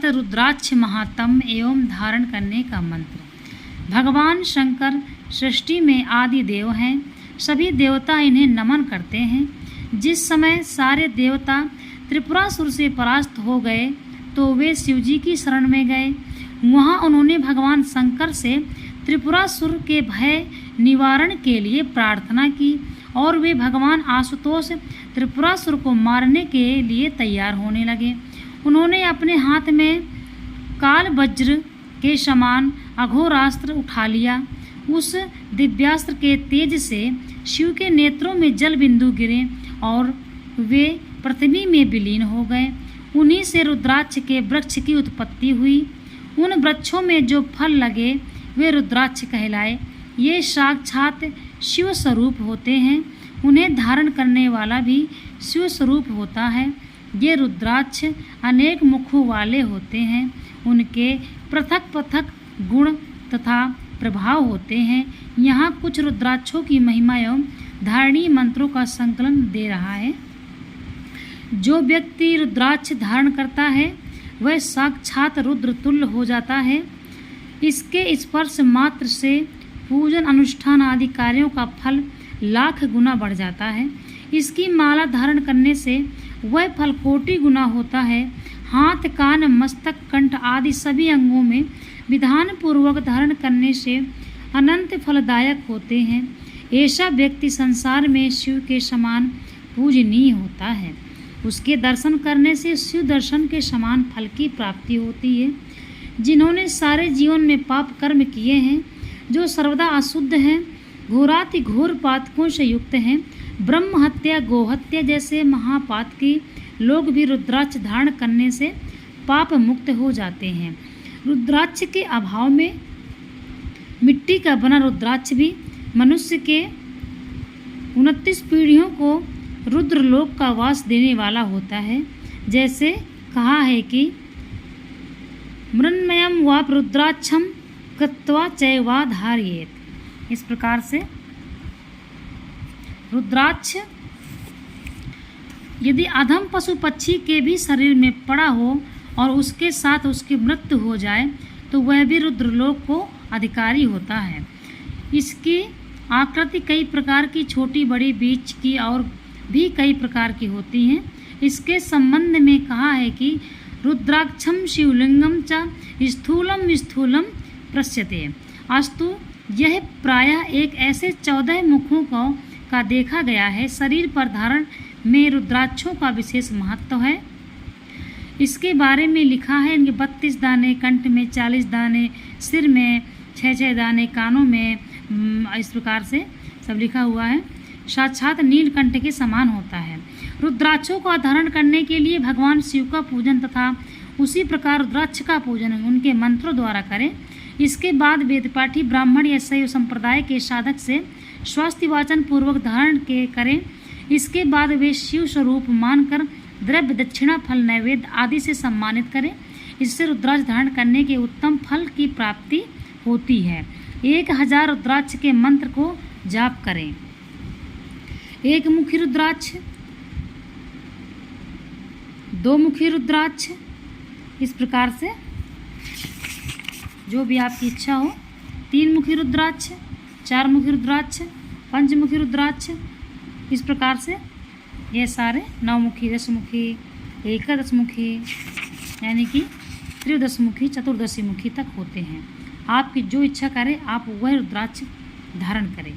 साक्षात रुद्राक्ष महात्म्य एवं धारण करने का मंत्र। भगवान शंकर सृष्टि में आदि देव हैं, सभी देवता इन्हें नमन करते हैं। जिस समय सारे देवता त्रिपुरासुर से परास्त हो गए तो वे शिवजी की शरण में गए। वहाँ उन्होंने भगवान शंकर से त्रिपुरासुर के भय निवारण के लिए प्रार्थना की और वे भगवान आशुतोष त्रिपुरासुर को मारने के लिए तैयार होने लगे। उन्होंने अपने हाथ में काल वज्र के समान अघोरास्त्र उठा लिया। उस दिव्यास्त्र के तेज से शिव के नेत्रों में जल बिंदु गिरे और वे पृथ्वी में विलीन हो गए। उन्हीं से रुद्राक्ष के वृक्ष की उत्पत्ति हुई। उन वृक्षों में जो फल लगे वे रुद्राक्ष कहलाए। ये साक्षात शिव स्वरूप होते हैं। उन्हें धारण करने वाला भी शिव स्वरूप होता है। ये रुद्राक्ष अनेक मुखों वाले होते हैं। उनके पृथक पृथक गुण तथा प्रभाव होते हैं। यहाँ कुछ रुद्राक्षों की महिमा एवं धारणी मंत्रों का संकलन दे रहा है। जो व्यक्ति रुद्राक्ष धारण करता है वह साक्षात रुद्र तुल्य हो जाता है। इसके स्पर्श मात्र से पूजन अनुष्ठान आदि कार्यों का फल लाख गुना बढ़ जाता है। इसकी माला धारण करने से वह फल कोटि गुना होता है। हाथ, कान, मस्तक, कंठ आदि सभी अंगों में विधान पूर्वक धारण करने से अनंत फलदायक होते हैं। ऐसा व्यक्ति संसार में शिव के समान पूजनीय होता है। उसके दर्शन करने से शिव दर्शन के समान फल की प्राप्ति होती है। जिन्होंने सारे जीवन में पाप कर्म किए हैं, जो सर्वदा अशुद्ध हैं, घोराति घोर पातकों से युक्त हैं, ब्रह्म हत्या, गोहत्या जैसे महापातकी लोग भी रुद्राक्ष धारण करने से पाप मुक्त हो जाते हैं। रुद्राक्ष के अभाव में मिट्टी का बना रुद्राक्ष भी मनुष्य के 29 पीढ़ियों को रुद्रलोक का वास देने वाला होता है। जैसे कहा है कि मृण्मयं वाप रुद्राक्षम कृत्वा चैवा धारयेत। इस प्रकार से रुद्राक्ष यदि अधम पशु पक्षी के भी शरीर में पड़ा हो और उसके साथ उसकी मृत्यु हो जाए तो वह भी रुद्रलोक को अधिकारी होता है। इसकी आकृति कई प्रकार की, छोटी बड़ी, बीच की और भी कई प्रकार की होती हैं। इसके संबंध में कहा है कि रुद्राक्षम शिवलिंगम च स्थूलम स्थूलम प्रस्यते। अस्तु यह प्रायः एक ऐसे 14 मुखों का देखा गया है। शरीर पर धारण में रुद्राक्षों का विशेष महत्व है। इसके बारे में लिखा है इनके 32 दाने, कंठ में 40 दाने, सिर में 6 दाने, कानों में इस प्रकार से सब लिखा हुआ है। साक्षात नीलकंठ के समान होता है। रुद्राक्षों का धारण करने के लिए भगवान शिव का पूजन तथा उसी प्रकार रुद्राक्ष का पूजन उनके मंत्रों द्वारा करें। इसके बाद वेदपाठी ब्राह्मण या शैव संप्रदाय के साधक से स्वास्थ्य वाचन पूर्वक धारण के करें। इसके बाद वे शिव स्वरूप मानकर द्रव्य, दक्षिणा, फल, नैवेद्य आदि से सम्मानित करें। इससे रुद्राक्ष धारण करने के उत्तम फल की प्राप्ति होती है। 1000 रुद्राक्ष के मंत्र को जाप करें। एक मुखी रुद्राक्ष, 2 मुखी रुद्राक्ष, इस प्रकार से जो भी आपकी इच्छा हो। 3 मुखी रुद्राक्ष, 4 मुखी रुद्राक्ष, 5 मुखी रुद्राक्ष, इस प्रकार से ये सारे 9 मुखी, 10 मुखी, एकादश मुखी यानी कि त्रयोदश मुखी, चतुर्दशी मुखी तक होते हैं। आपकी जो इच्छा करे आप वह रुद्राक्ष धारण करें।